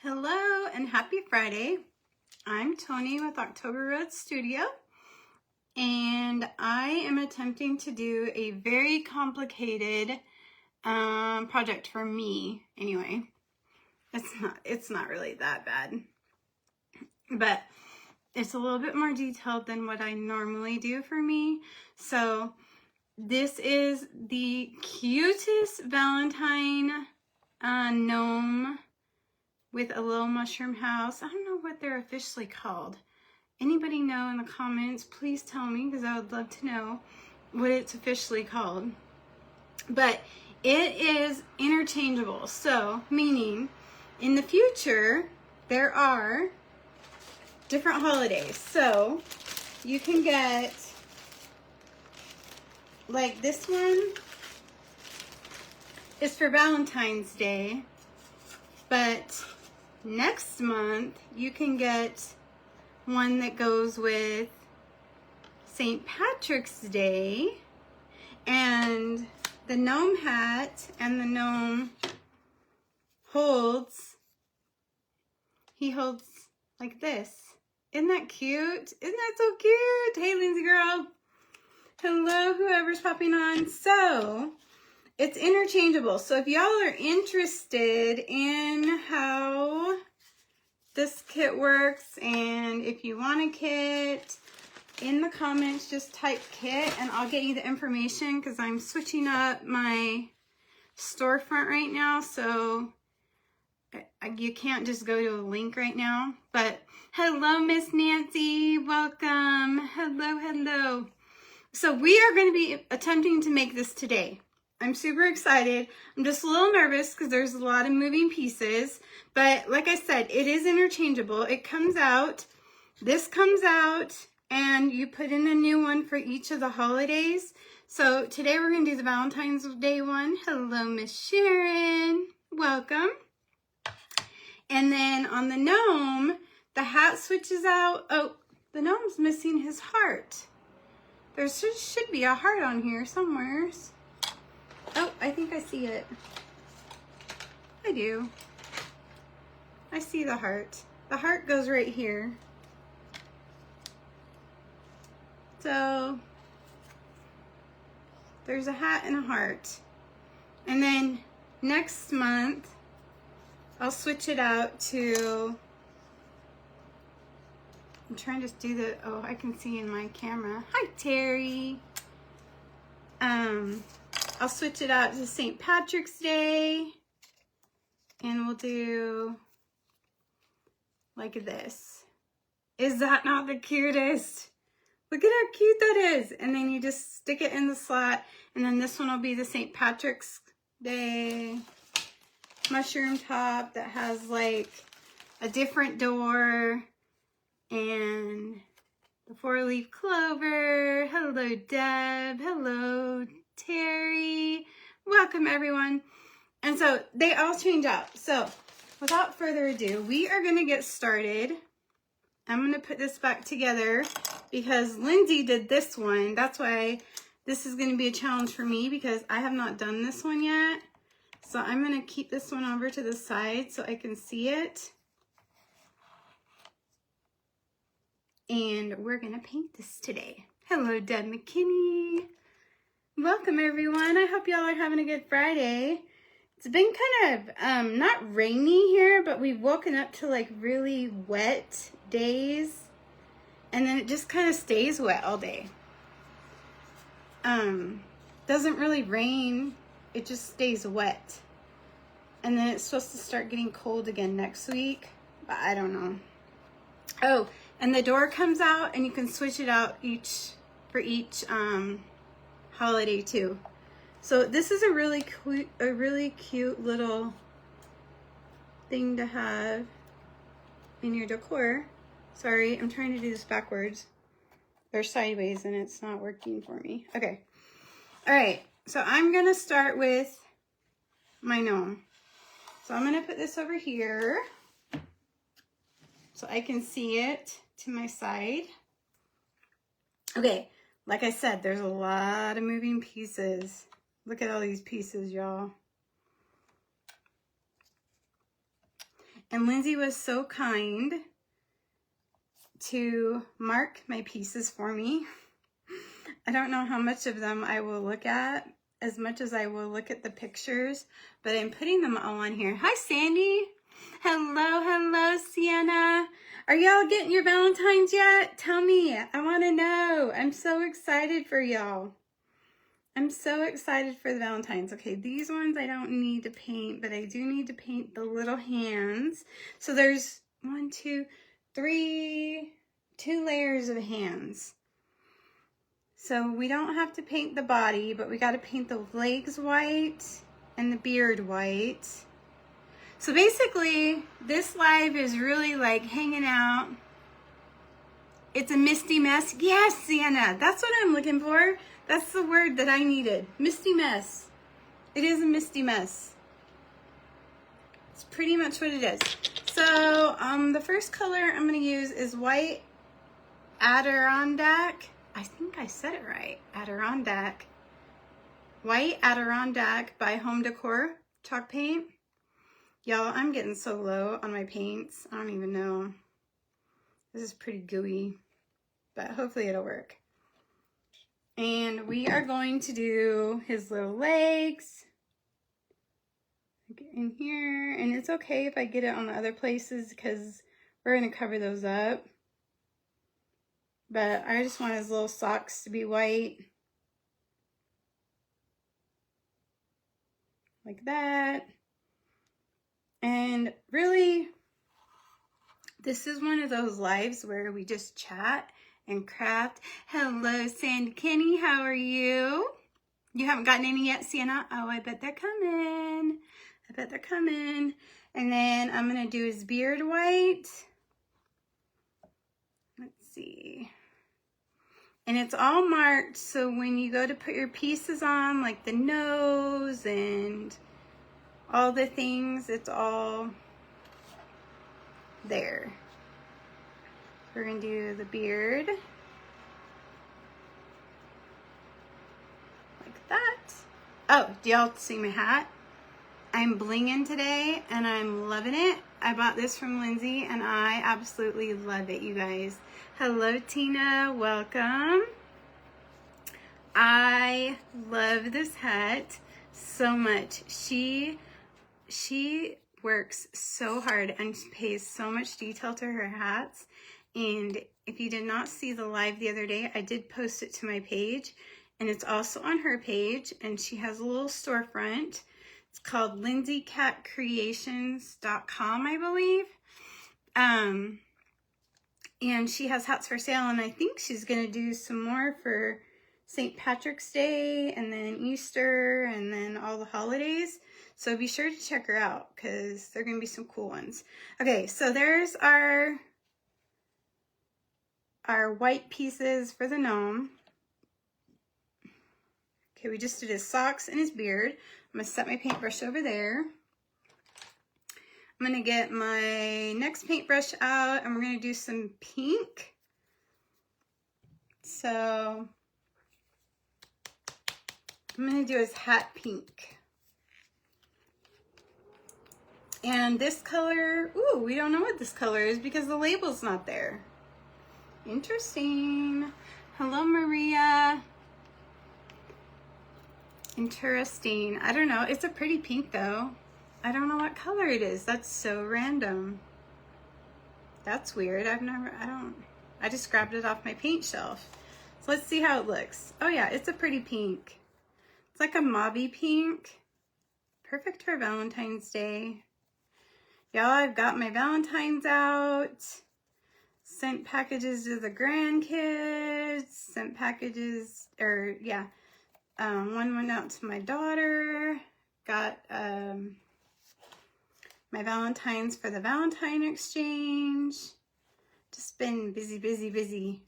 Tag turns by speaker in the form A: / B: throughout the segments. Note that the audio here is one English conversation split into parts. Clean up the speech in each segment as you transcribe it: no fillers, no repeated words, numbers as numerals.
A: Hello and happy Friday. I'm Tony with October Road Studio, and I am attempting to do a very complicated project for me. Anyway, it's not really that bad, but it's a little bit more detailed than what I normally do for me. So this is the cutest Valentine gnome with a little mushroom house. I don't know what they're officially called. Anybody know in the comments, please tell me, because I would love to know what it's officially called. But it is interchangeable. So, meaning in the future, there are different holidays. So, you can get, like this one is for Valentine's Day, but next month, you can get one that goes with St. Patrick's Day, and the gnome hat and the gnome he holds like this. Isn't that cute? Isn't that so cute? Hey, Lindsay girl. Hello, whoever's popping on. So, it's interchangeable. So if y'all are interested in how this kit works, and if you want a kit, in the comments just type kit and I'll get you the information, because I'm switching up my storefront right now, so you can't just go to a link right now. But hello, Miss Nancy, welcome. Hello. So we are going to be attempting to make this today. I'm super excited. I'm just a little nervous because there's a lot of moving pieces. But like I said, it is interchangeable. It comes out, this comes out, and you put in a new one for each of the holidays. So today we're going to do the Valentine's Day one. Hello, Miss Sharon. Welcome. And then on the gnome, the hat switches out. Oh, the gnome's missing his heart. There should be a heart on here somewhere. Oh, I think I see it. I do. I see the heart. The heart goes right here. So, there's a hat and a heart. And then next month, I'll switch it out to, I'm trying to do the, oh, I can see in my camera. Hi, Terry. I'll switch it out to St. Patrick's Day, and we'll do like this. Is that not the cutest? Look at how cute that is. And then you just stick it in the slot, and then this one will be the St. Patrick's Day mushroom top that has like a different door and the 4-leaf clover. Hello, Deb. Hello, Terry. Welcome, everyone. And so they all change out. So without further ado, we are going to get started. I'm going to put this back together because Lindsay did this one. That's why this is going to be a challenge for me, because I have not done this one yet. So I'm going to keep this one over to the side so I can see it. And we're going to paint this today. Hello, Deb McKinney. Welcome, everyone. I hope y'all are having a good Friday. It's been kind of, not rainy here, but we've woken up to like really wet days. And then it just kind of stays wet all day. Doesn't really rain. It just stays wet. And then it's supposed to start getting cold again next week. But I don't know. Oh, and the door comes out, and you can switch it out for each holiday too. So this is a really cute little thing to have in your decor. Sorry, I'm trying to do this backwards or sideways, and it's not working for me. Okay. All right. So I'm going to start with my gnome. So I'm going to put this over here so I can see it to my side. Okay. Like I said, there's a lot of moving pieces. Look at all these pieces, y'all. And Lindsay was so kind to mark my pieces for me. I don't know how much of them I will look at, as much as I will look at the pictures, but I'm putting them all on here. Hi, Sandy. Hello, hello, Sienna. Are y'all getting your Valentines yet? Tell me. I want to know. I'm so excited for y'all. I'm so excited for the Valentines. Okay, these ones I don't need to paint, but I do need to paint the little hands. So there's 1, 2, 3, 2 layers of hands. So we don't have to paint the body, but we got to paint the legs white and the beard white. So basically, this live is really like hanging out. It's a misty mess. Yes, Sienna, that's what I'm looking for. That's the word that I needed. Misty mess. It is a misty mess. It's pretty much what it is. So the first color I'm going to use is white Adirondack. I think I said it right. Adirondack. White Adirondack by Home Decor chalk paint. Y'all, I'm getting so low on my paints. I don't even know. This is pretty gooey, but hopefully it'll work. And we are going to do his little legs. Get in here, and it's okay if I get it on the other places because we're going to cover those up. But I just want his little socks to be white. Like that. And really, this is one of those lives where we just chat and craft. Hello, Sandy Kenny, how are you? You haven't gotten any yet, Sienna? Oh, I bet they're coming. I bet they're coming. And then I'm going to do his beard white. Let's see. And it's all marked, so when you go to put your pieces on, like the nose and all the things, it's all there. We're going to do the beard. Like that. Oh, do y'all see my hat? I'm blinging today, and I'm loving it. I bought this from Lindsay, and I absolutely love it, you guys. Hello, Tina. Welcome. I love this hat so much. She works so hard and pays so much detail to her hats. And if you did not see the live the other day, I did post it to my page, and it's also on her page, and she has a little storefront. It's called lindsaycatcreations.com, I believe. And she has hats for sale, and I think she's going to do some more for St. Patrick's Day and then Easter and then all the holidays. So be sure to check her out because they're going to be some cool ones. Okay, so there's our white pieces for the gnome. Okay, we just did his socks and his beard. I'm going to set my paintbrush over there. I'm going to get my next paintbrush out, and we're going to do some pink. So I'm going to do his hat pink. And this color, ooh, we don't know what this color is because the label's not there. Interesting. Hello, Maria. Interesting. I don't know. It's a pretty pink, though. I don't know what color it is. That's so random. That's weird. I just grabbed it off my paint shelf. So let's see how it looks. Oh yeah, it's a pretty pink. It's like a mauvey pink. Perfect for Valentine's Day. Y'all, I've got my Valentines out. Sent packages to the grandkids. Sent packages, one went out to my daughter. Got my Valentines for the Valentine exchange. Just been busy, busy, busy.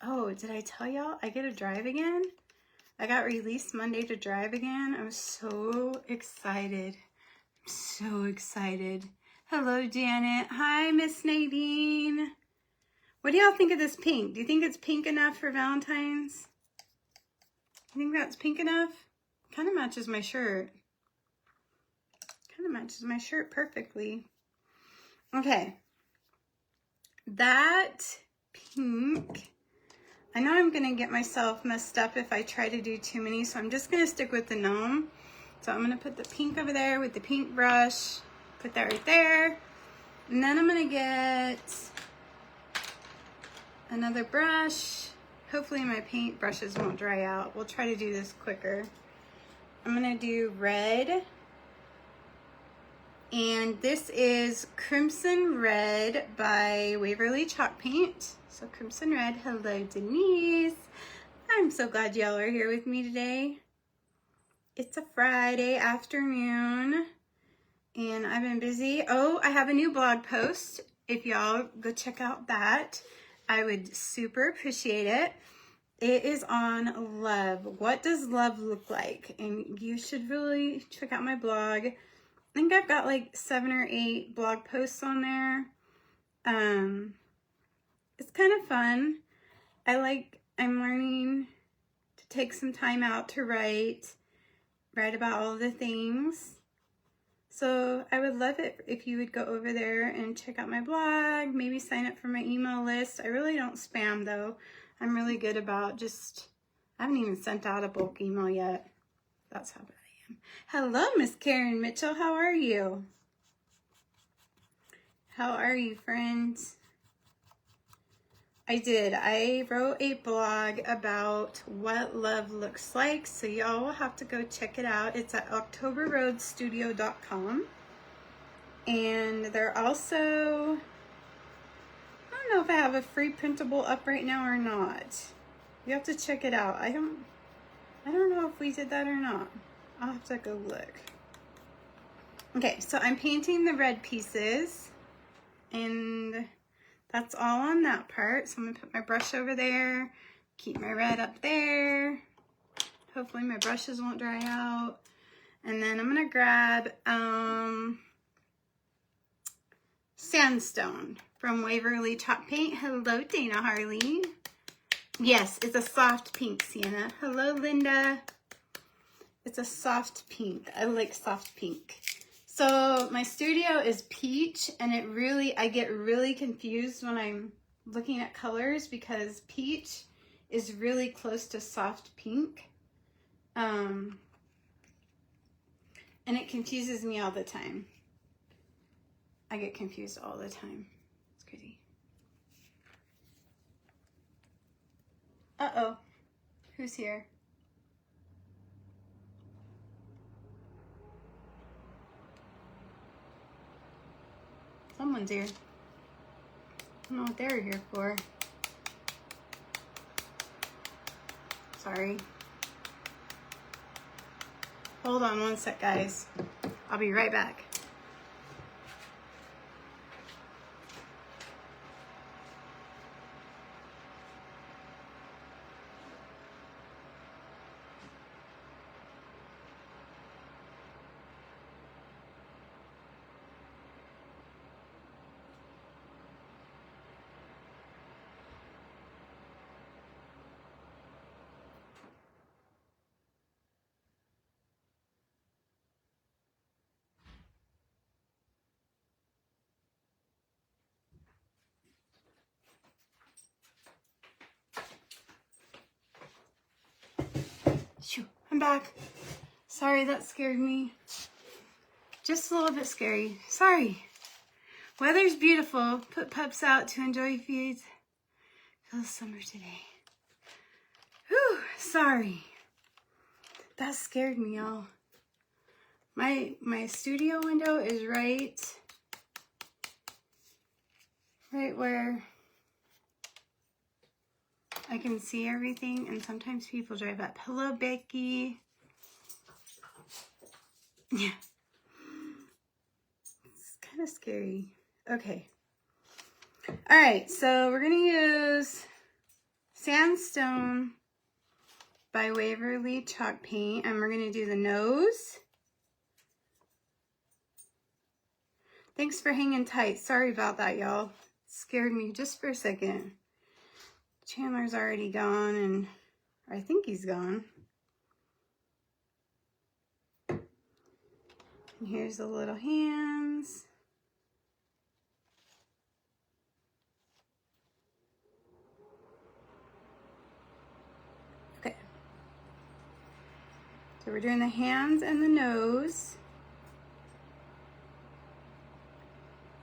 A: Oh, did I tell y'all I get to drive again? I got released Monday to drive again. I'm so excited. I'm so excited. Hello, Janet. Hi, Miss Nadine. What do y'all think of this pink? Do you think it's pink enough for Valentine's? You think that's pink enough? Kind of matches my shirt. Kind of matches my shirt perfectly. Okay. That pink, I know I'm gonna get myself messed up if I try to do too many, so I'm just gonna stick with the gnome. So I'm gonna put the pink over there with the pink brush, put that right there. And then I'm gonna get another brush. Hopefully my paint brushes won't dry out. We'll try to do this quicker. I'm gonna do red. And this is Crimson Red by Waverly Chalk Paint. So Crimson Red, hello Denise. I'm so glad y'all are here with me today. It's a Friday afternoon and I've been busy. Oh, I have a new blog post. If y'all go check out that, I would super appreciate it. It is on love. What does love look like? And you should really check out my blog. I think I've got like 7 or 8 blog posts on there. It's kind of fun. I'm learning to take some time out to write about all the things. So I would love it if you would go over there and check out my blog, maybe sign up for my email list. I really don't spam though. I'm really good about I haven't even sent out a bulk email yet. That's how bad I am. Hello, Miss Karen Mitchell. How are you? How are you, friends? I wrote a blog about what love looks like, so y'all will have to go check it out. It's at octoberroadstudio.com. And they're also, I don't know if I have a free printable up right now or not. You have to check it out. I don't know if we did that or not. I'll have to go look. Okay, so I'm painting the red pieces, and that's all on that part. So I'm gonna put my brush over there, keep my red up there. Hopefully my brushes won't dry out. And then I'm gonna grab Sandstone from Waverly Chalk Paint. Hello, Dana Harley. Yes, it's a soft pink, Sienna. Hello, Linda. It's a soft pink. I like soft pink. So my studio is peach, and I get really confused when I'm looking at colors because peach is really close to soft pink. And it confuses me all the time. I get confused all the time. It's crazy. Uh-oh. Who's here? Someone's here. I don't know what they're here for. Sorry. Hold on one sec, guys. I'll be right back. Shoo, I'm back. Sorry, that scared me. Just a little bit scary. Sorry. Weather's beautiful. Put pups out to enjoy feeds. Feels summer today. Whew, sorry. That scared me, y'all. My studio window is right where I can see everything, and sometimes people drive up. Hello, Becky. Yeah. It's kind of scary. Okay. All right, so we're going to use Sandstone by Waverly Chalk Paint, and we're going to do the nose. Thanks for hanging tight. Sorry about that, y'all. It scared me just for a second. Chandler's already gone, or I think he's gone. And here's the little hands. Okay. So we're doing the hands and the nose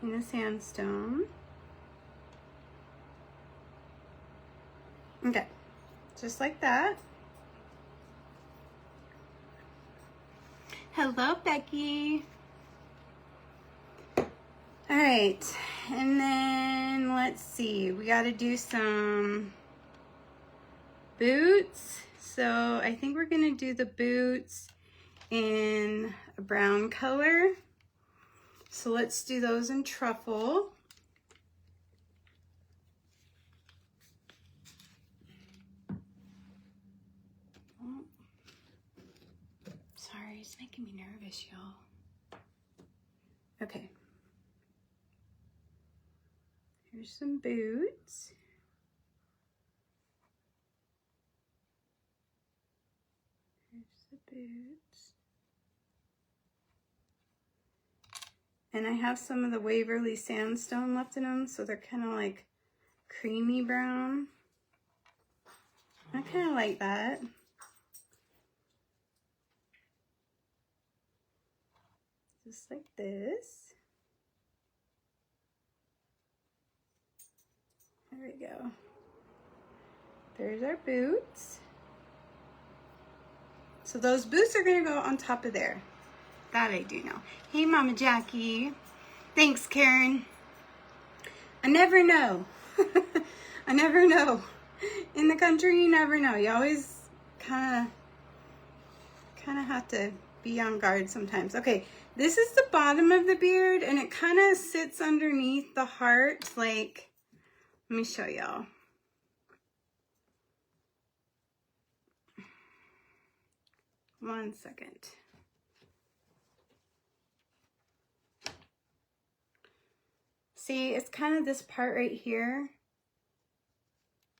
A: in the sandstone. Okay, just like that. Hello, Becky. All right, and then let's see, we got to do some boots. So I think we're gonna do the boots in a brown color. So let's do those in truffle. Oh, sorry, it's making me nervous, y'all. Okay. Here's some boots. Here's the boots. And I have some of the Waverly Sandstone left in them, so they're kind of like creamy brown. I kind of like that. Just like this. There we go. There's our boots. So those boots are gonna go on top of there. That I do know. Hey, Mama Jackie. Thanks, Karen. I never know. I never know. In the country, you never know. You always kind of have to be on guard sometimes. Okay, this is the bottom of the beard, and it kind of sits underneath the heart. Like, let me show y'all. One second. See, it's kind of this part right here.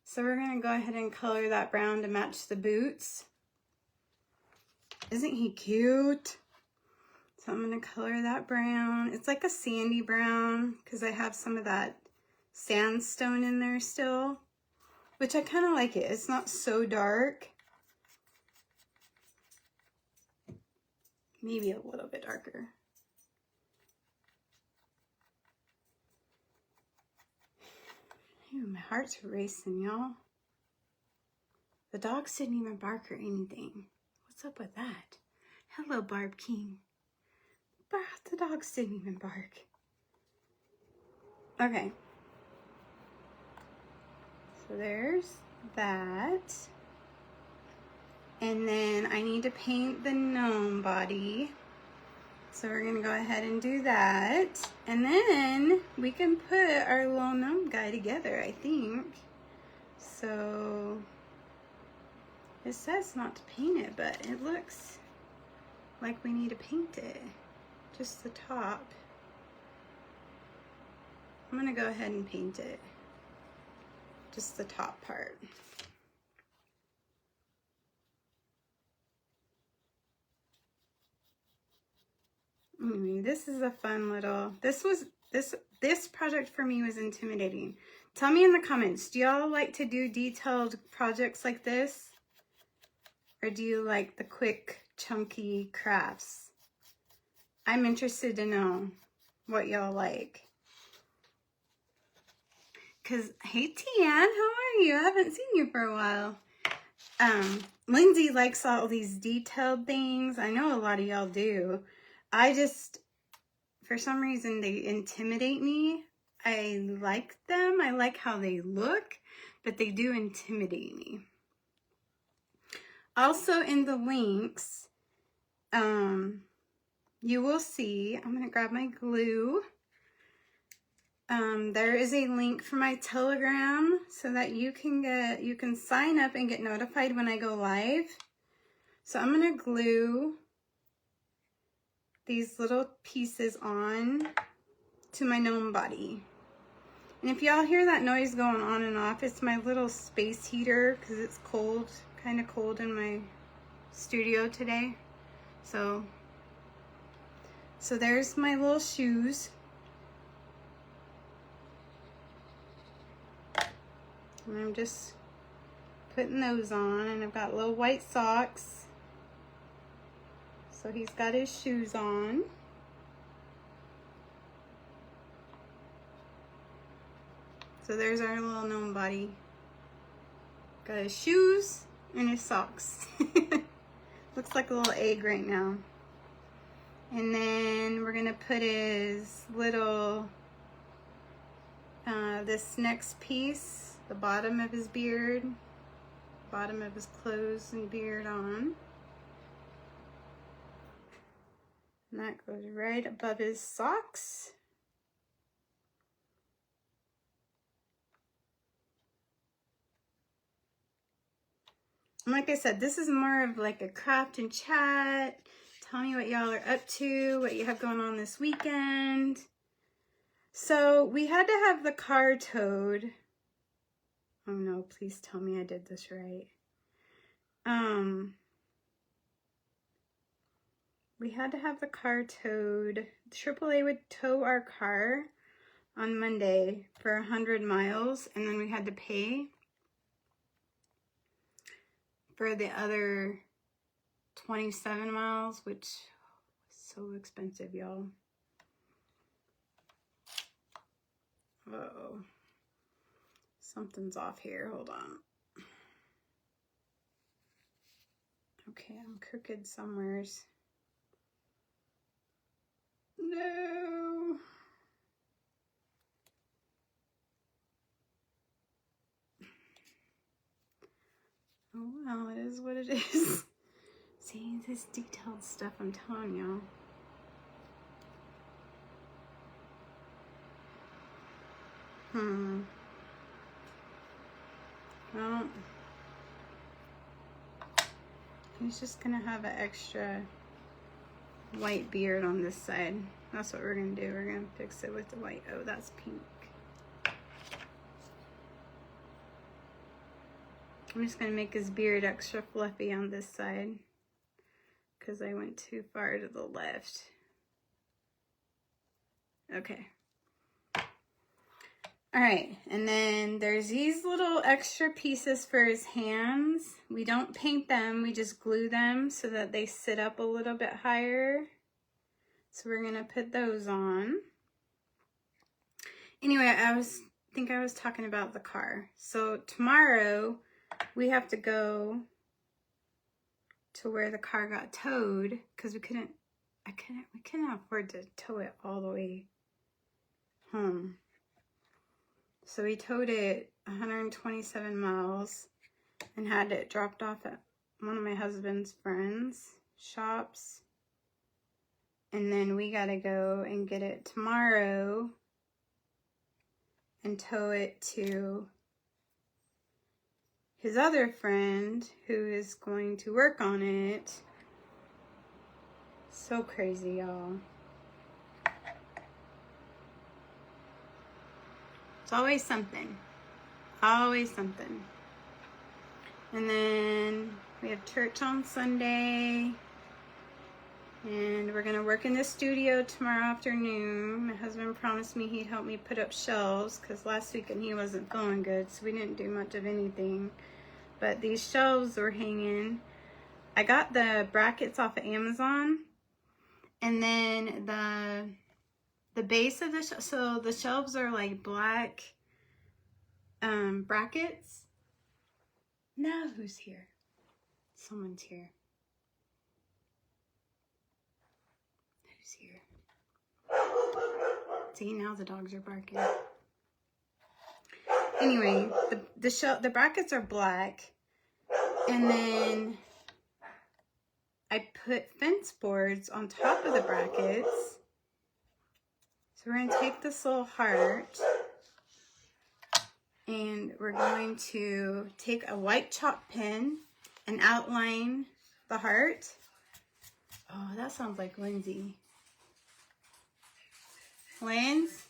A: So we're gonna go ahead and color that brown to match the boots. Isn't he cute? So I'm gonna color that brown. It's like a sandy brown because I have some of that sandstone in there still, which I kind of like it. It's not so dark. Maybe a little bit darker. Ew, my heart's racing, y'all. The dogs didn't even bark or anything. What's up with that? Hello, Barb King. The dogs didn't even bark. Okay. So there's that. And then I need to paint the gnome body. So we're gonna go ahead and do that. And then we can put our little gnome guy together, I think. So it says not to paint it, but it looks like we need to paint it. Just the top. I'm gonna go ahead and paint it. Just the top part. Anyway, this is a fun little, this project for me was intimidating. Tell me in the comments, do y'all like to do detailed projects like this? Or do you like the quick, chunky crafts? I'm interested to know what y'all like. Cause, hey Tian, how are you? I haven't seen you for a while. Lindsay likes all these detailed things. I know a lot of y'all do. I just, for some reason, they intimidate me. I like them. I like how they look, but they do intimidate me. Also in the links, you will see, I'm going to grab my glue. There is a link for my Telegram so that you can sign up and get notified when I go live. So I'm going to glue these little pieces on to my gnome body. And if y'all hear that noise going on and off, it's my little space heater because it's cold, kind of cold in my studio today. So So there's my little shoes. And I'm just putting those on, and I've got little white socks. So he's got his shoes on. So there's our little gnome buddy. Got his shoes and his socks. Looks like a little egg right now. And then we're gonna put his little, this next piece, the bottom of his beard, bottom of his clothes and beard on. And that goes right above his socks. And like I said, this is more of like a craft and chat. Tell me what y'all are up to, what you have going on this weekend. So we had to have the car towed. Oh no, please tell me I did this right. We had to have the car towed. AAA would tow our car on Monday for 100 miles, and then we had to pay for the other 27 miles, which was so expensive, y'all. Uh-oh. Something's off here. Hold on. Okay, I'm crooked somewheres. No. Oh, well, it is what it is. See, this detailed stuff, I'm telling y'all. Well, he's just gonna have an extra white beard on this side. That's what we're gonna do. We're gonna fix it with the white. Oh, that's pink. I'm just gonna make his beard extra fluffy on this side because I went too far to the left. Okay. All right, and then there's these little extra pieces for his hands. We don't paint them, we just glue them so that they sit up a little bit higher. So we're gonna put those on. Anyway, I think I was talking about the car. So tomorrow we have to go to where the car got towed because we couldn't afford to tow it all the way home. So we towed it 127 miles and had it dropped off at one of my husband's friends' shops. And then we gotta go and get it tomorrow and tow it to his other friend who is going to work on it. So crazy, y'all. It's always something. Always something. And then we have church on Sunday. And we're going to work in the studio tomorrow afternoon. My husband promised me he'd help me put up shelves because last weekend he wasn't feeling good, so we didn't do much of anything. But these shelves were hanging. I got the brackets off of Amazon. And then the base of the shelf, so the shelves are like black brackets. Now who's here? Someone's here. Who's here? See, now the dogs are barking. Anyway, the brackets are black, and then I put fence boards on top of the brackets. So we're going to take this little heart and we're going to take a white chalk pen and outline the heart. Oh, that sounds like Lindsay. Linz?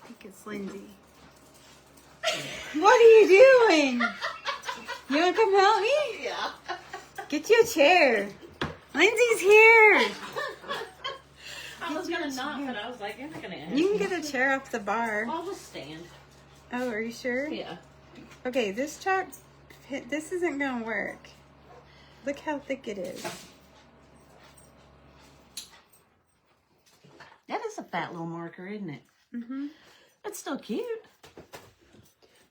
A: I think it's Lindsay. What are you doing? You want to come help me?
B: Yeah.
A: Get you a chair. Lindsay's here.
B: I was gonna knock, but I was like, you're not gonna ask.
A: You can get a chair off the bar.
B: I'll just stand.
A: Oh, are you sure?
B: Yeah.
A: Okay, this chalk, this isn't gonna work. Look how thick it is.
B: That is a fat little marker, isn't it?
A: Mm-hmm.
B: It's still cute.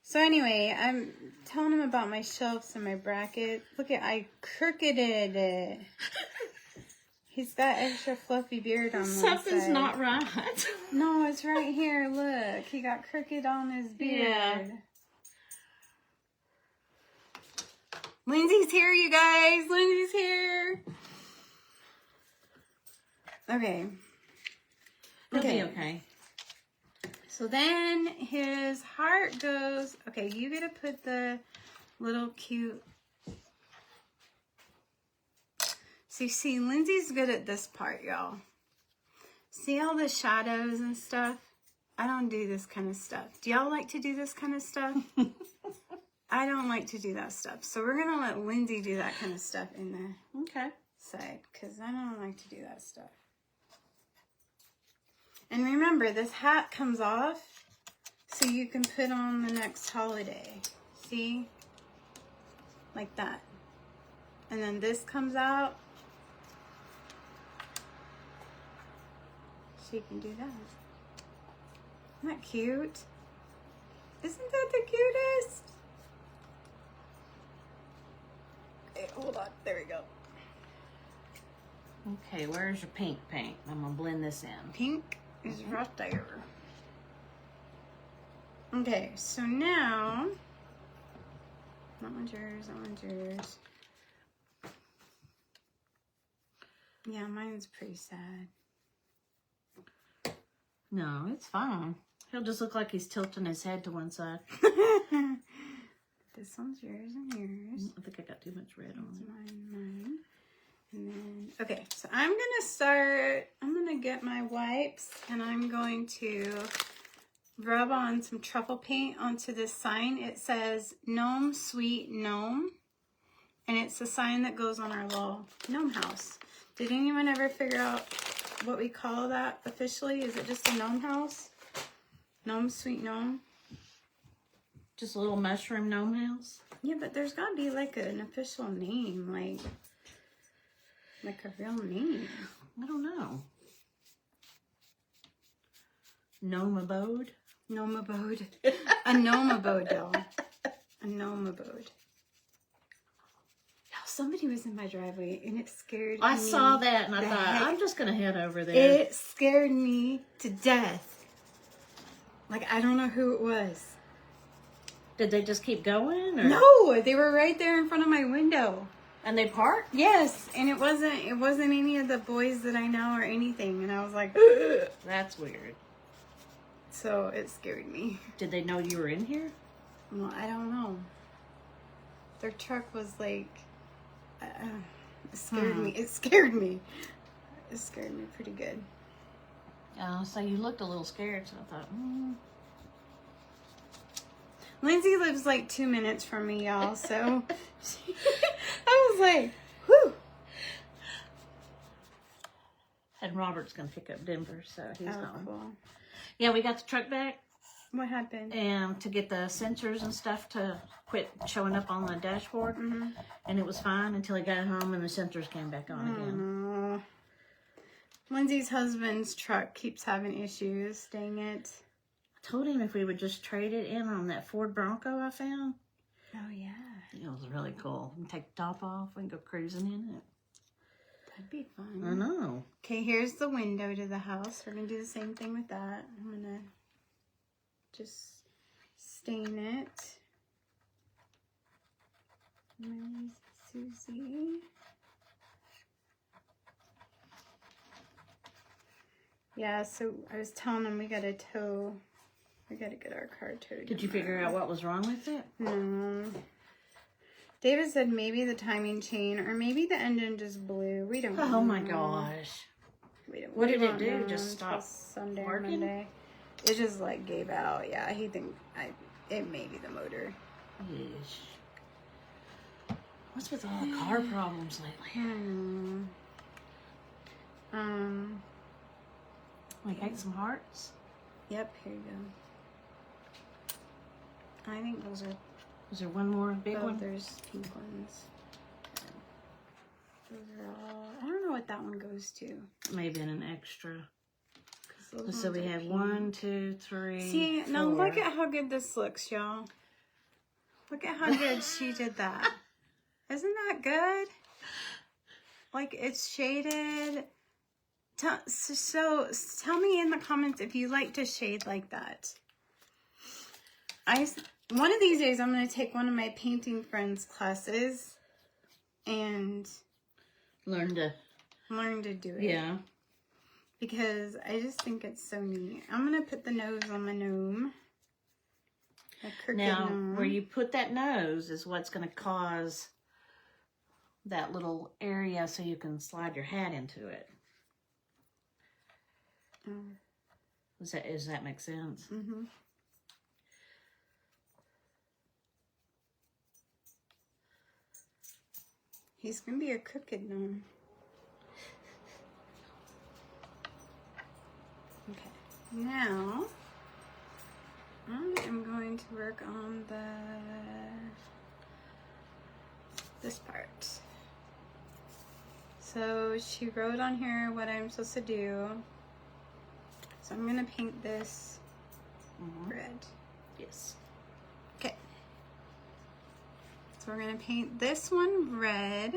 A: So anyway, I'm telling him about my shelves and my bracket. Look at, I crookeded it. He's got extra fluffy beard on one
B: Something's
A: side.
B: not right.
A: No, it's right here. Look, he got crooked on his beard.
B: Yeah.
A: Lindsay's here, you guys. Lindsay's here. Okay.
B: It'll be okay.
A: So then his heart goes, okay, you get to put the little cute. So you see, Lindsay's good at this part, y'all. See all the shadows and stuff? I don't do this kind of stuff. Do y'all like to do this kind of stuff? I don't like to do that stuff. So we're going to let Lindsay do that kind of stuff in the
B: Okay.
A: side because I don't like to do that stuff. And remember, this hat comes off so you can put on the next holiday. See? Like that. And then this comes out. So you can do that. Isn't that cute? Isn't that the cutest? Okay, hold on. There we go.
B: Okay, where's your pink paint? I'm gonna blend this in.
A: Pink is right there. Okay, so now, that one's yours, that one's yours. Yeah, mine's pretty sad.
B: No, it's fine. He'll just look like he's tilting his head to one side.
A: This one's yours and yours.
B: I think I got too much red on
A: It's
B: it.
A: mine. And then, okay, so I'm gonna get my wipes and I'm going to rub on some truffle paint onto this sign. It says Gnome Sweet Gnome. And it's a sign that goes on our little gnome house. Did anyone ever figure out what we call that officially? Is it just a gnome house? Gnome Sweet Gnome?
B: Just a little mushroom gnome house?
A: Yeah, but there's gotta be like an official name, like a real name.
B: I don't know. Gnome abode?
A: Gnome abode. A gnome abode, y'all. A gnome abode. Y'all, somebody was in my driveway and it scared me.
B: I saw that and I
A: the
B: thought,
A: heck.
B: I'm just going to head over there.
A: It scared me to death. Like, I don't know who it was.
B: Did they just keep going? Or?
A: No, they were right there in front of my window.
B: And they parked?
A: Yes, and it wasn't any of the boys that I know or anything. And I was like,
B: That's weird.
A: so it scared me.
B: Did they know you were in here?
A: Well, I don't know. Their truck was like, it scared me. It scared me. It scared me pretty good.
B: So you looked a little scared, so I thought,
A: Lindsay lives like 2 minutes from me, y'all. So I was like, whew.
B: And Robert's going to pick up Denver, so he's home.
A: Cool.
B: Yeah, we got the truck back
A: What happened?
B: and to get the sensors and stuff to quit showing up on the dashboard.
A: Mm-hmm.
B: And it was fine until he got home and the sensors came back on again.
A: Lindsay's husband's truck keeps having issues. Dang it.
B: I told him if we would just trade it in on that Ford Bronco I found.
A: Oh, yeah.
B: It was really cool. We can take the top off and go cruising in it.
A: That'd be fun.
B: I know.
A: Okay, here's the window to the house. We're going to do the same thing with that. I'm going to just stain it. Where's Susie? Yeah, so I was telling them we got to tow. We got to get our car towed.
B: Did you figure out what was wrong with it?
A: No. David said maybe the timing chain or maybe the engine just blew. We don't know.
B: Oh my gosh. What did it do? Just stop
A: Sunday,
B: working?
A: Monday. It just like gave out. Yeah, he think it may be the motor.
B: Yeesh. What's with all the car problems lately? We make some hearts.
A: Yep, here you go. I think those are.
B: Is there one more big one?
A: There's pink ones. Those are all. I don't know what that one goes to.
B: Maybe in an extra.
A: Those
B: So
A: ones
B: we
A: are
B: have
A: pink.
B: 1, 2, 3.
A: See, now
B: 4.
A: look at how good this looks, y'all. Look at how good she did that. Isn't that good? Like, it's shaded. So tell me in the comments if you like to shade like that. One of these days I'm going to take one of my painting friends' classes and
B: learn to
A: do it.
B: Yeah.
A: Because I just think it's so neat. I'm going to put the nose on my gnome. A crooked
B: Now,
A: gnome.
B: where you put that nose is what's going to cause that little area so you can slide your hat into it. Does that make sense?
A: Mm-hmm. He's going to be a crooked gnome. Okay. Now, I am going to work on this part. So she wrote on here what I'm supposed to do. So I'm going to paint this red.
B: Yes.
A: Okay. So we're going to paint this one red.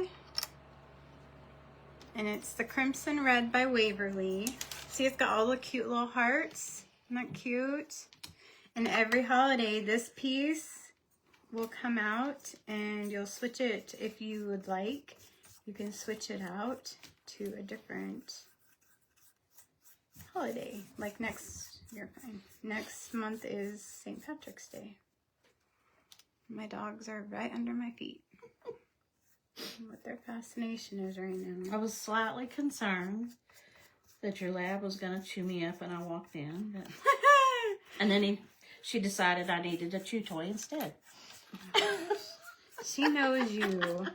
A: And it's the Crimson Red by Waverly. See, it's got all the cute little hearts. Isn't that cute? And every holiday, this piece will come out and you'll switch it if you would like. You can switch it out to a different holiday. Like you're fine. Next month is St. Patrick's Day. My dogs are right under my feet. What their fascination is right now.
B: I was slightly concerned that your lab was going to chew me up when I walked in. But... and then she decided I needed a chew toy instead.
A: She knows you.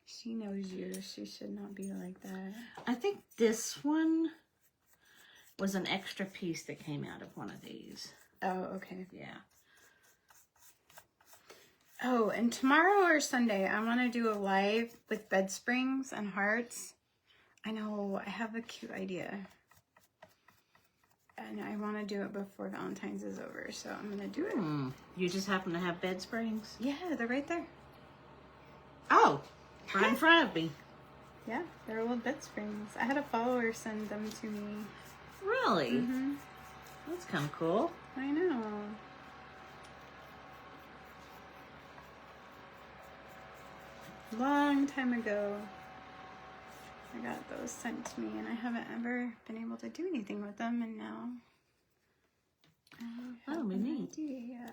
A: She knows you. She should not be like that.
B: I think this one was an extra piece that came out of one of these.
A: Oh, okay.
B: Yeah.
A: Oh, and tomorrow or Sunday, I want to do a live with bed springs and hearts. I know, I have a cute idea. And I want to do it before Valentine's is over, so I'm going to do it.
B: You just happen to have bed springs?
A: Yeah, they're right there.
B: Oh, right in front of me.
A: Yeah, they're little bed springs. I had a follower send them to me.
B: Really?
A: Mm-hmm.
B: That's kind of cool.
A: I know. Long time ago, I got those sent to me, and I haven't ever been able to do anything with them, and now I have an idea.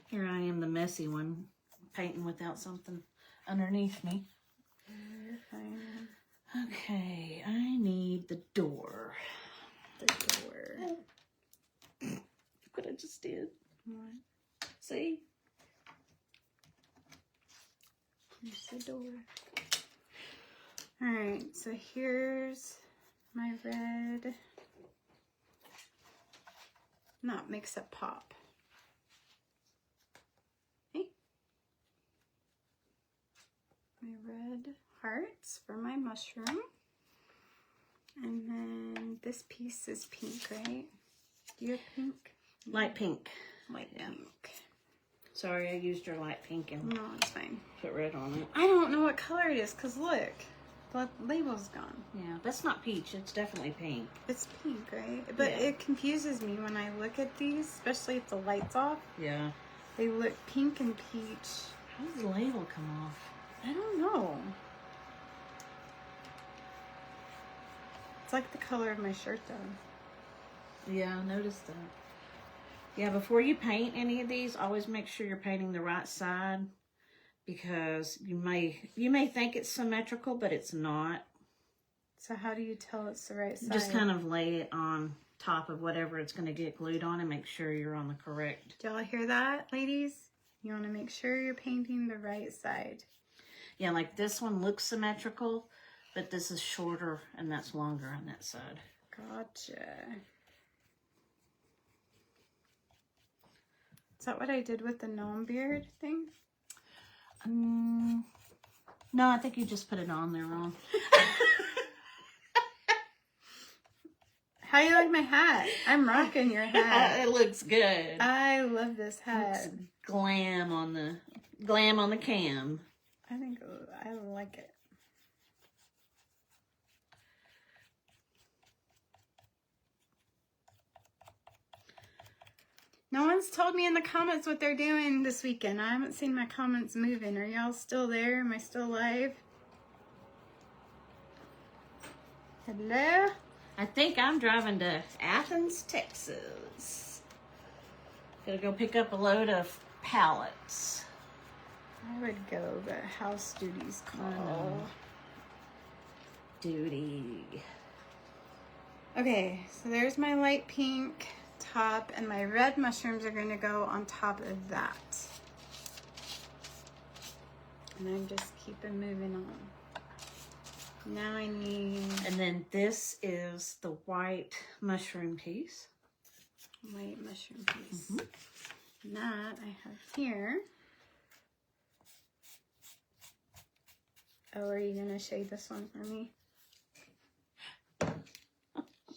B: Here I am, the messy one, painting without something underneath me.
A: You're fine.
B: Okay, I need the door.
A: The door.
B: Look what I just did.
A: What?
B: See?
A: Here's the door. Alright, so here's my red. Not mix up pop. Hey. My red hearts for my mushroom. And then this piece is pink, right? Do you have pink?
B: Light pink.
A: Light pink.
B: Sorry, I used your light pink and
A: No, it's fine.
B: put red on it.
A: I don't know what color it is, because look, the label's gone.
B: Yeah, that's not peach. It's definitely pink.
A: It's pink, right? But
B: Yeah.
A: it confuses me when I look at these, especially if the light's off.
B: Yeah.
A: They look pink and peach.
B: How does the label come off?
A: I don't know. It's like the color of my shirt, though.
B: Yeah, I noticed that. Yeah, before you paint any of these, always make sure you're painting the right side, because you may think it's symmetrical, but it's not.
A: So how do you tell it's the right side?
B: Just kind of lay it on top of whatever it's going to get glued on and make sure you're on the correct.
A: Do y'all hear that, ladies? You want to make sure you're painting the right side.
B: Yeah, like this one looks symmetrical, but this is shorter and that's longer on that side.
A: Gotcha. Is that what I did with the gnome beard thing?
B: No, I think you just put it on there wrong.
A: How you like my hat? I'm rocking your hat.
B: It looks good.
A: I love this hat.
B: Looks glam on the cam.
A: I think I like it. No one's told me in the comments what they're doing this weekend. I haven't seen my comments moving. Are y'all still there? Am I still live? Hello?
B: I think I'm driving to Athens, Texas. Gonna go pick up a load of pallets.
A: I would go, but house duties call.
B: Duty.
A: Okay, so there's my light pink top, and my red mushrooms are going to go on top of that. And I'm just keeping moving on. Now I need
B: And then this is the white mushroom piece.
A: white mushroom piece. And that I have here. Oh, are you going to shade this one for me?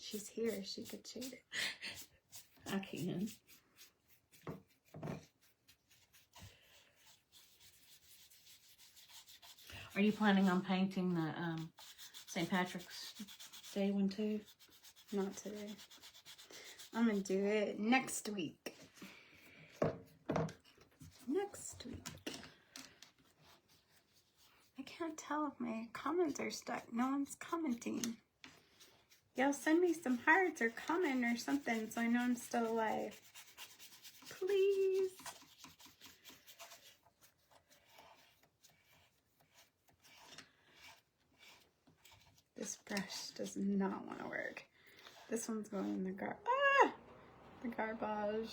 A: She's here. She could shade it.
B: I can. Are you planning on painting the St. Patrick's Day one too?
A: Not today. I'm going to do it next week. Next week. I can't tell if my comments are stuck. No one's commenting. Y'all send me some hearts or comment or something so I know I'm still alive. Please. This brush does not want to work. This one's going in the the garbage.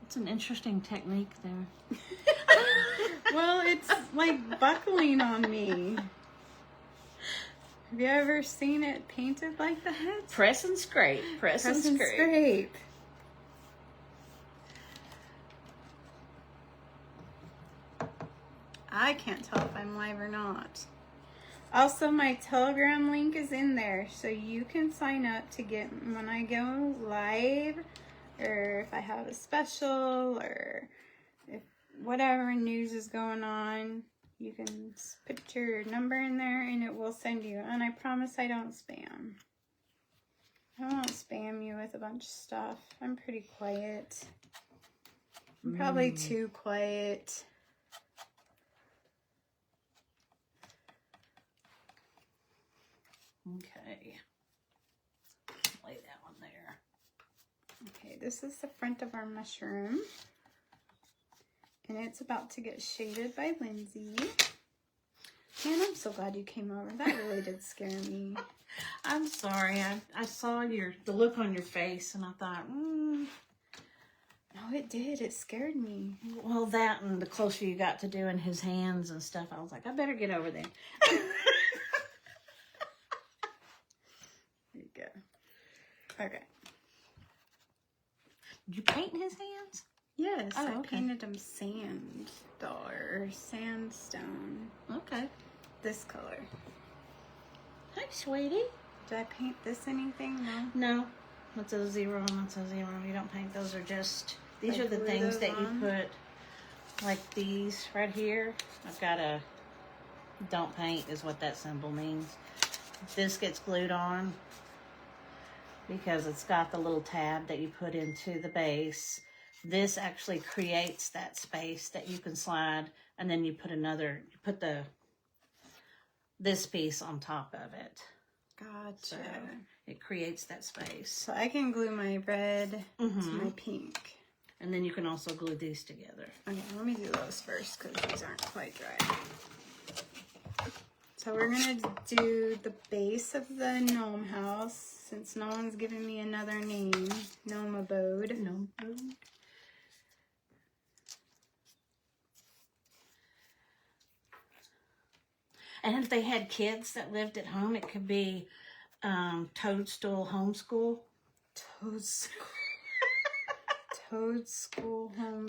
B: It's an interesting technique there.
A: Well, it's like buckling on me. Have you ever seen it painted like that?
B: Press and scrape. Press and scrape.
A: scrape. I can't tell if I'm live or not. Also, my Telegram link is in there, so you can sign up to get when I go live, or if I have a special, or if whatever news is going on. You can put your number in there and it will send you. And I promise I don't spam. I won't spam you with a bunch of stuff. I'm pretty quiet. I'm probably too quiet.
B: Okay. Lay that one there.
A: Okay, this is the front of our mushroom. And it's about to get shaded by Lindsay. Man, I'm so glad you came over. That really did scare me.
B: I'm sorry. I saw the look on your face and I thought,
A: No, it did. It scared me.
B: well, that and the closer you got to doing his hands and stuff, I was like, I better get over there.
A: There you go. Okay.
B: Did you paint his hands?
A: Yes,
B: Oh,
A: I
B: okay.
A: painted them sand or sandstone.
B: Okay.
A: This color.
B: Hi, sweetie.
A: Did I paint this anything? No.
B: No, that's a 0 and that's a 0. You don't paint. Those are just, these
A: I
B: are the
A: glue
B: things
A: those
B: that you
A: on?
B: put, like these right here. I've got a don't paint is what that symbol means. This gets glued on because it's got the little tab that you put into the base. This actually creates that space that you can slide, and then you put this piece on top of it.
A: Gotcha.
B: So it creates that space.
A: So I can glue my red to
B: Mhm.
A: my pink.
B: And then you can also glue these together.
A: Okay, let me do those first because these aren't quite dry. So we're gonna do the base of the gnome house since no one's giving me another name. Gnome abode.
B: Gnome abode. And if they had kids that lived at home, it could be Toadstool Homeschool.
A: Toadstool. Toadstool home.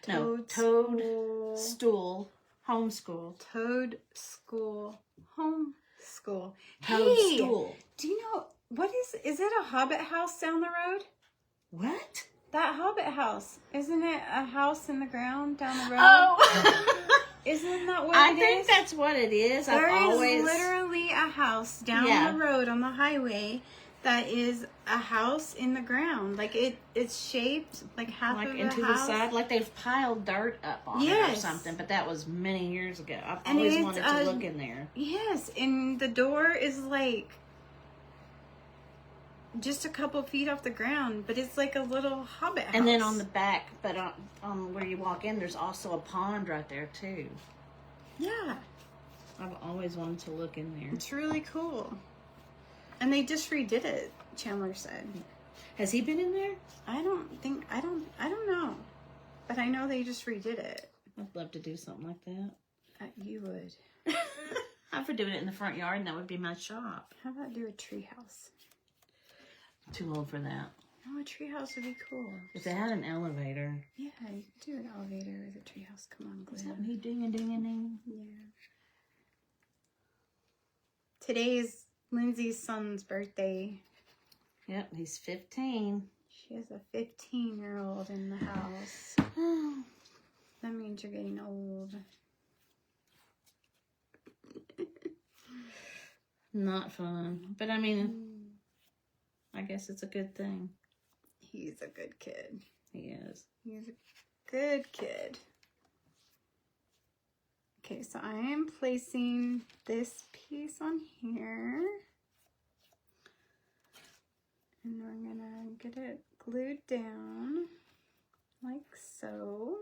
B: Toadstool Homeschool.
A: Toad school home school.
B: Toadstool.
A: Hey, do you know what is it a Hobbit house down the road?
B: What?
A: That Hobbit house. Isn't it a house in the ground down the road?
B: Oh.
A: Isn't that what
B: I
A: it
B: think
A: is?
B: that's what it is.
A: There
B: I've
A: is
B: always
A: literally a house down
B: Yeah.
A: the road on the highway that is a house in the ground. Like it's shaped like half
B: like
A: of
B: into
A: a
B: the
A: house.
B: side, like they've piled dirt up on it or
A: Yes.
B: something. But that was many years ago. I've
A: And
B: always
A: it's
B: wanted to look in there.
A: Yes, and the door is like just a couple feet off the ground, but it's like a little Hobbit house.
B: And then on the back, but on where you walk in, there's also a pond right there too.
A: Yeah,
B: I've always wanted to look in there.
A: it's really cool. And they just redid it, Chandler said.
B: Has he been in there?
A: I don't know. But I know they just redid it.
B: I'd love to do something like that.
A: You would.
B: I'm for doing it in the front yard, and that would be my shop.
A: How about do a tree house?
B: Too old for that.
A: Oh, a tree house would be cool.
B: If they had an elevator.
A: Yeah, you could do an elevator with a tree house. Come on,
B: Is
A: Glenn.
B: that me ding-a-ding-a-ding?
A: Yeah. Today's Lindsay's son's birthday.
B: Yep, he's 15.
A: She has a 15-year-old in the house. That means you're getting old.
B: Not fun. But I mean, I guess it's a good thing.
A: He's a good kid.
B: He is.
A: He's a good kid. Okay, so I am placing this piece on here. And we're gonna get it glued down like so.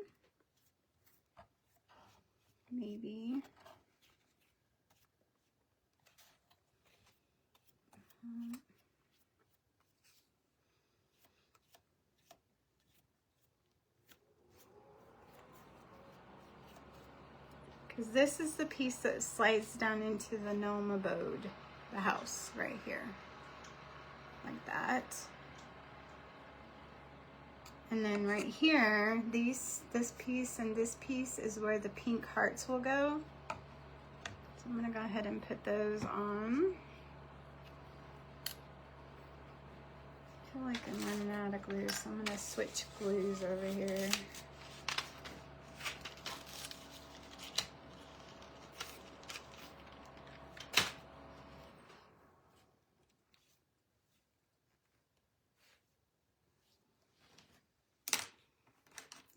A: Maybe. Because this is the piece that slides down into the gnome abode, the house right here. Like that. And then right here, this piece and this piece is where the pink hearts will go. So I'm gonna go ahead and put those on. I feel like I'm running out of glue, so I'm gonna switch glues over here.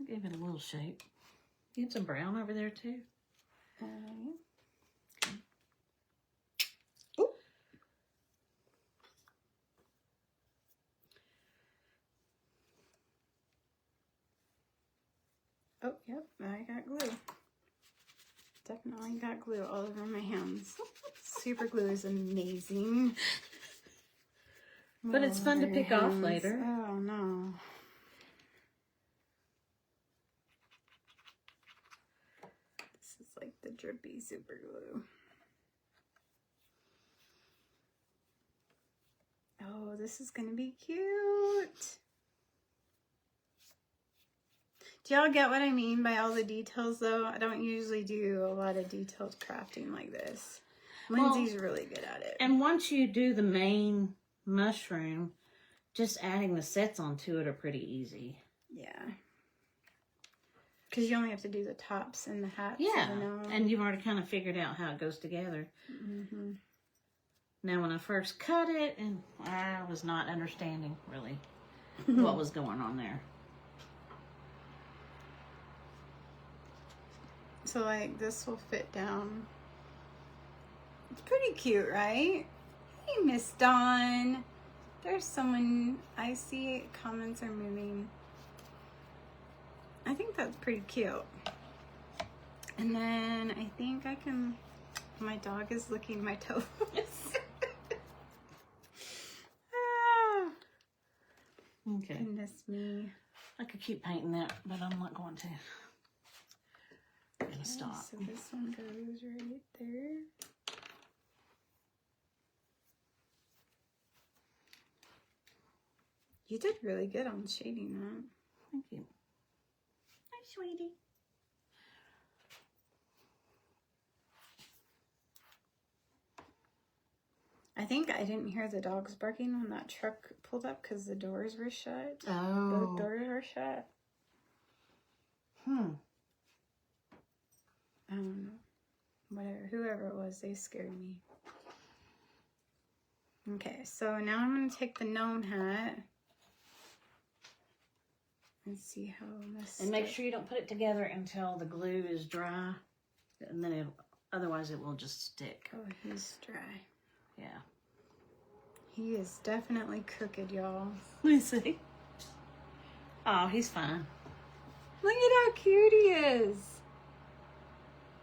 B: Give it a little shape. You had some brown over there too.
A: Yeah. Oh, yep, I got glue. Definitely got glue all over my hands. Super glue is amazing.
B: But it's fun to pick off later.
A: Oh, no. This is like the drippy super glue. Oh, this is going to be cute. Do y'all get what I mean by all the details, though? I don't usually do a lot of detailed crafting like this. Lindsay's really good at it.
B: And once you do the main mushroom, just adding the sets onto it are pretty easy.
A: Yeah. Because you only have to do the tops and the hats.
B: Yeah,
A: You know?
B: and you've already kind of figured out how it goes together.
A: Mm-hmm.
B: Now, when I first cut it, and I was not understanding, really, what was going on there.
A: So, like, this will fit down. It's pretty cute, right? Hey, Miss Dawn. There's someone, I see comments are moving. I think that's pretty cute. And then I think I can My dog is licking my toes. Ah,
B: Okay.
A: goodness me.
B: I could keep painting that, but I'm not going to. I'm gonna stop.
A: So this one goes right there. You did really good on shading that.
B: Thank you. Hi, sweetie.
A: I think I didn't hear the dogs barking when that truck pulled up because the doors were shut.
B: Oh.
A: Both doors were shut. I don't know. Whatever. Whoever it was, they scared me. Okay, so now I'm going to take the gnome hat and see how this.
B: And make sure you don't put it together until the glue is dry, and then otherwise it will just stick.
A: Oh, he's dry.
B: Yeah.
A: He is definitely crooked, y'all.
B: Let me see. Oh, he's fine.
A: Look at how cute he is.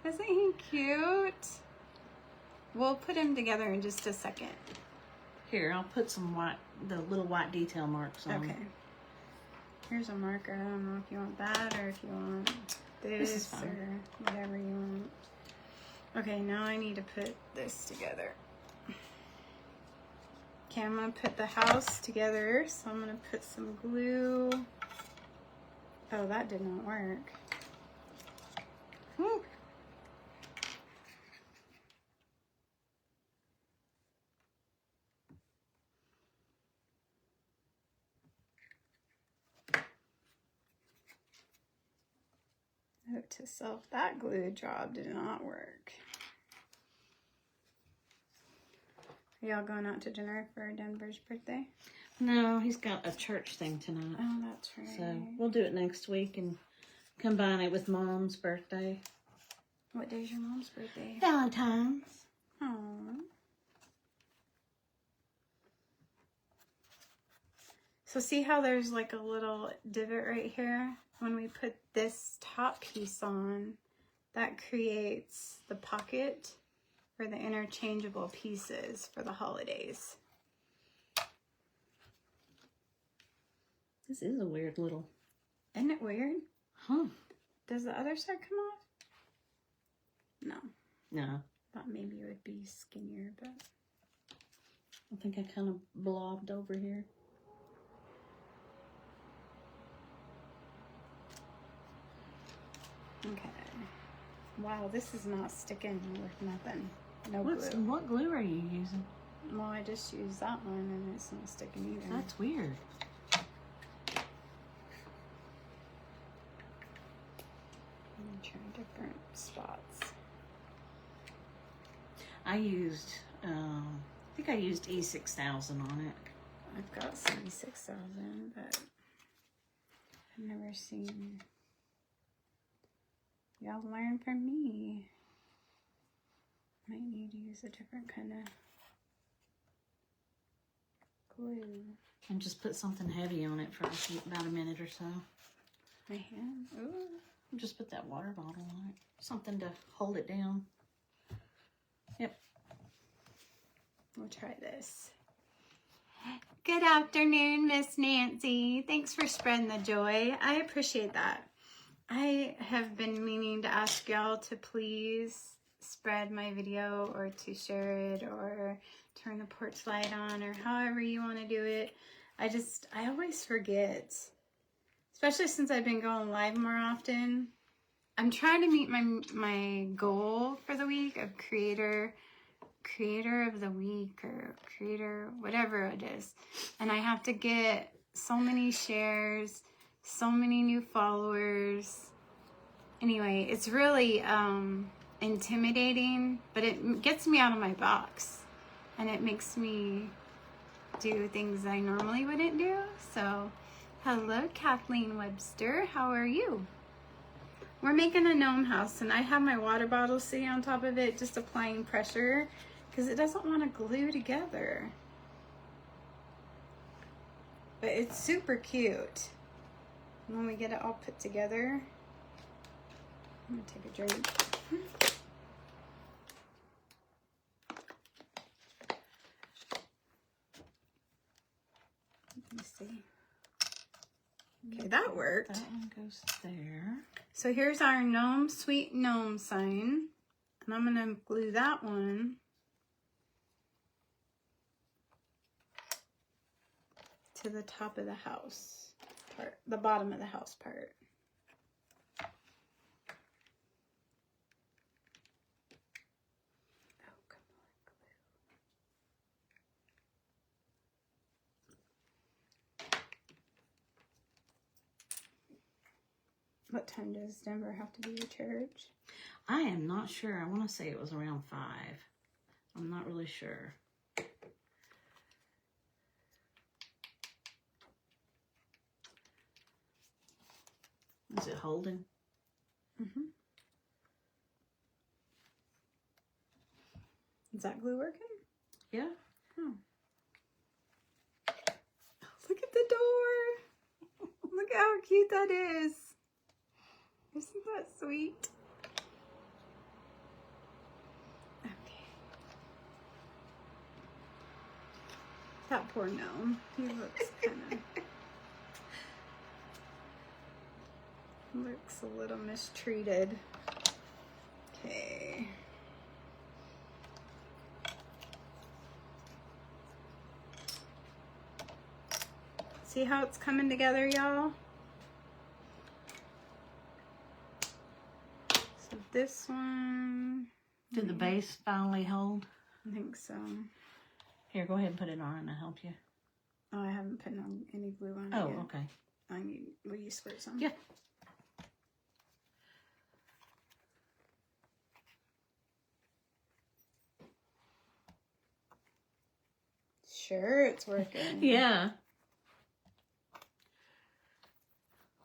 A: Isn't he cute? We'll put him together in just a second.
B: Here, I'll put some white, the little white detail marks on.
A: Okay. Here's a marker. I don't know if you want that or if you want this or whatever you want. Okay, now I need to put this together. Okay, I'm going to put the house together. So I'm going to put some glue. Oh, that did not work. Whew. Note to self, that glue job did not work. Are y'all going out to dinner for Denver's birthday?
B: No, he's got a church thing tonight.
A: Oh, that's right.
B: So we'll do it next week and combine it with Mom's birthday.
A: What day's your mom's birthday?
B: Valentine's.
A: Aww. So see how there's like a little divot right here? When we put this top piece on, that creates the pocket for the interchangeable pieces for the holidays.
B: This is a weird little...
A: Isn't it weird?
B: Huh.
A: Does the other side come off? No.
B: No.
A: Thought maybe it would be skinnier, but...
B: I think I kind of blobbed over here.
A: Okay. Wow, this is not sticking with nothing. No glue.
B: What glue are you using?
A: Well, I just used that one and it's not sticking either.
B: That's weird.
A: Let me try different spots.
B: I used, I think I used E6000 on it.
A: I've got C6000, but I've never seen... Y'all learn from me. Might need to use a different kind of glue.
B: And just put something heavy on it for about a minute or so.
A: My hand. Ooh.
B: Just put that water bottle on it. Something to hold it down. Yep.
A: We'll try this. Good afternoon, Miss Nancy. Thanks for spreading the joy. I appreciate that. I have been meaning to ask y'all to please spread my video or to share it or turn the porch light on or however you want to do it. I always forget, especially since I've been going live more often. I'm trying to meet my goal for the week of creator of the week or creator, whatever it is. And I have to get so many shares, so many new followers. Anyway, it's really intimidating, but it gets me out of my box and it makes me do things I normally wouldn't do. So, hello, Kathleen Webster. How are you? We're making a gnome house and I have my water bottle sitting on top of it, just applying pressure because it doesn't want to glue together. But it's super cute. When we get it all put together, I'm gonna take a drink. see. Okay, that worked.
B: That one goes there.
A: So here's our gnome, sweet gnome sign. And I'm going to glue that one to the top of the house part, the bottom of the house part. Oh, come on, glue. What time does Denver have to be your church?
B: I am not sure. I want to say it was around 5. I'm not really sure. Is it holding?
A: Mm-hmm. Is that glue working?
B: Yeah.
A: Oh. Look at the door. Look at how cute that is. Isn't that sweet? Okay. That poor gnome. He looks kind of... looks a little mistreated. Okay. See how it's coming together, y'all? So this one...
B: Did the base finally hold?
A: I think so.
B: Here, go ahead and put it on and I'll help you.
A: Oh, I haven't put on any glue on it
B: Oh,
A: yet.
B: okay.
A: I need... will you squirt some?
B: Yeah.
A: Sure, it's working.
B: Yeah.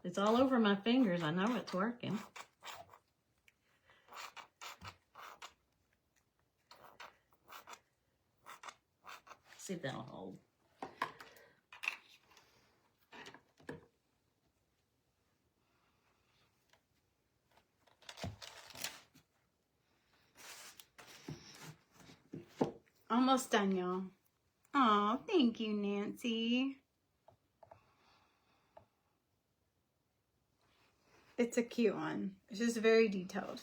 B: It's all over my fingers. I know it's working. See if that'll hold.
A: Almost done, y'all. Oh, thank you, Nancy. It's a cute one. It's just very detailed.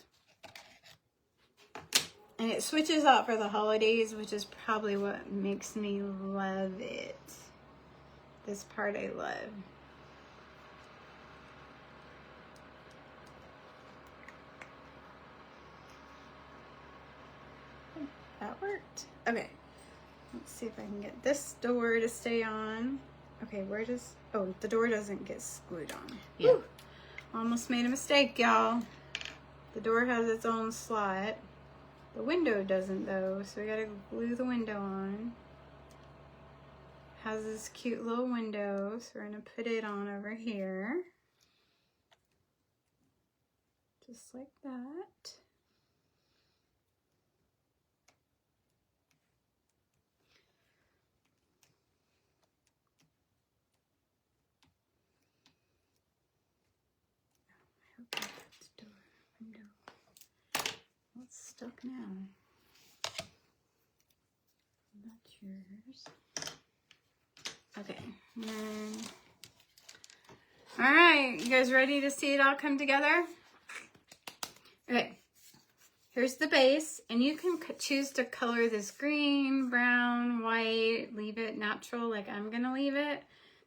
A: And it switches out for the holidays, which is probably what makes me love it. This part I love. That worked. Okay. Let's see if I can get this door to stay on. Okay, where does... oh, the door doesn't get glued on.
B: Yeah.
A: Whew. Almost made a mistake, y'all. The door has its own slot. The window doesn't, though, so we gotta glue the window on. Has this cute little window, so we're gonna put it on over here. Just like that. What's stuck now? That's yours. Okay. And then... all right, you guys ready to see it all come together? Okay. Here's the base, and you can choose to color this green, brown, white, leave it natural like I'm gonna leave it.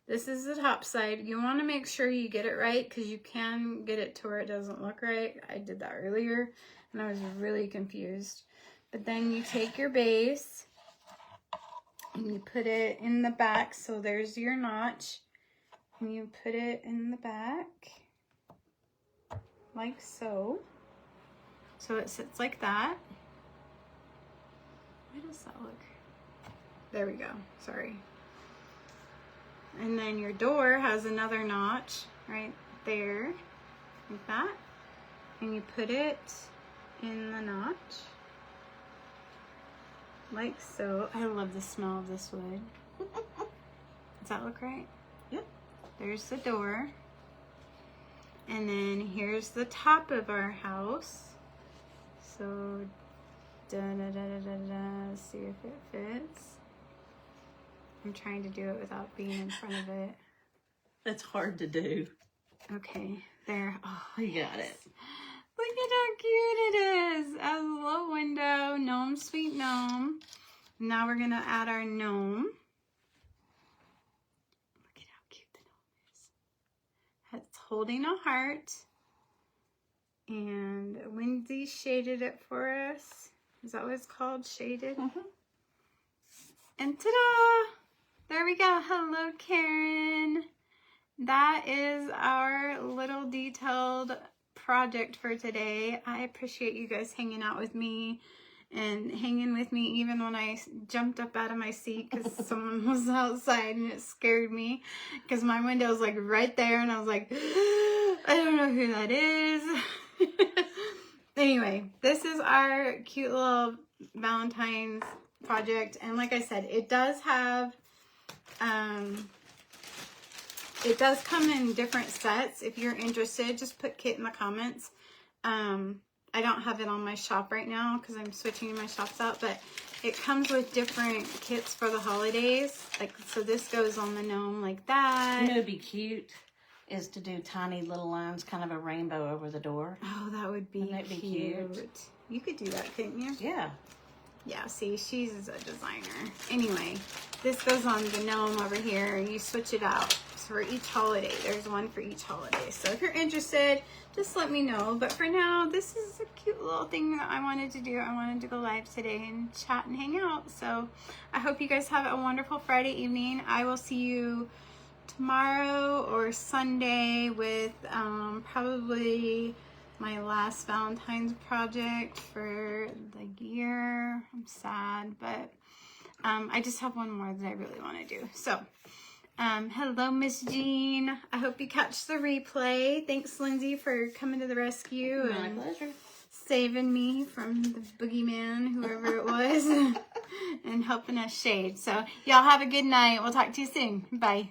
A: This is the top side. You want to make sure you get it right because you can get it to where it doesn't look right. I did that earlier and I was really confused. But then you take your base and you put it in the back. So there's your notch. And you put it in the back like so. So it sits like that. Why does that look? There we go. Sorry. And then your door has another notch right there, like that. And you put it in the notch, like so. I love the smell of this wood. Does that look right?
B: Yep.
A: There's the door. And then here's the top of our house. So, da da da da da da. See if it fits. I'm trying to do it without being in front of it.
B: That's hard to do.
A: Okay, there. Oh,
B: You got it.
A: look at how cute it is. A little window, gnome, sweet gnome. Now we're gonna add our gnome. Look at how cute the gnome is. It's holding a heart. And Lindsay shaded it for us. Is that what it's called? Shaded?
B: Mm-hmm.
A: And ta-da! There we go. Hello, Karen. That is our little detailed project for today. I appreciate you guys hanging out with me and hanging with me even when I jumped up out of my seat because someone was outside and it scared me because my window was like right there and I was like, I don't know who that is. Anyway, this is our cute little Valentine's project, and like I said, it does have it does come in different sets. If you're interested, just put Kit in the comments. I don't have it on my shop right now because I'm switching my shops out, but it comes with different kits for the holidays. Like, so this goes on the gnome like that.
B: You know, it'd be cute is to do tiny little lines, kind of a rainbow over the door.
A: Oh, that would be,
B: Wouldn't that be cute?
A: You could do that, couldn't you?
B: Yeah.
A: Yeah, see, she's a designer. Anyway, this goes on the gnome over here, and you switch it out. So for each holiday, there's one for each holiday. So if you're interested, just let me know. But for now, this is a cute little thing that I wanted to do. I wanted to go live today and chat and hang out. So I hope you guys have a wonderful Friday evening. I will see you tomorrow or Sunday with probably my last Valentine's project for the year. I'm sad, but I just have one more that I really want to do. So, hello, Miss Jean. I hope you catch the replay. Thanks, Lindsay, for coming to the rescue
B: My
A: and
B: pleasure.
A: saving me from the boogeyman, whoever it was, and helping us shade. So, y'all have a good night. We'll talk to you soon. Bye.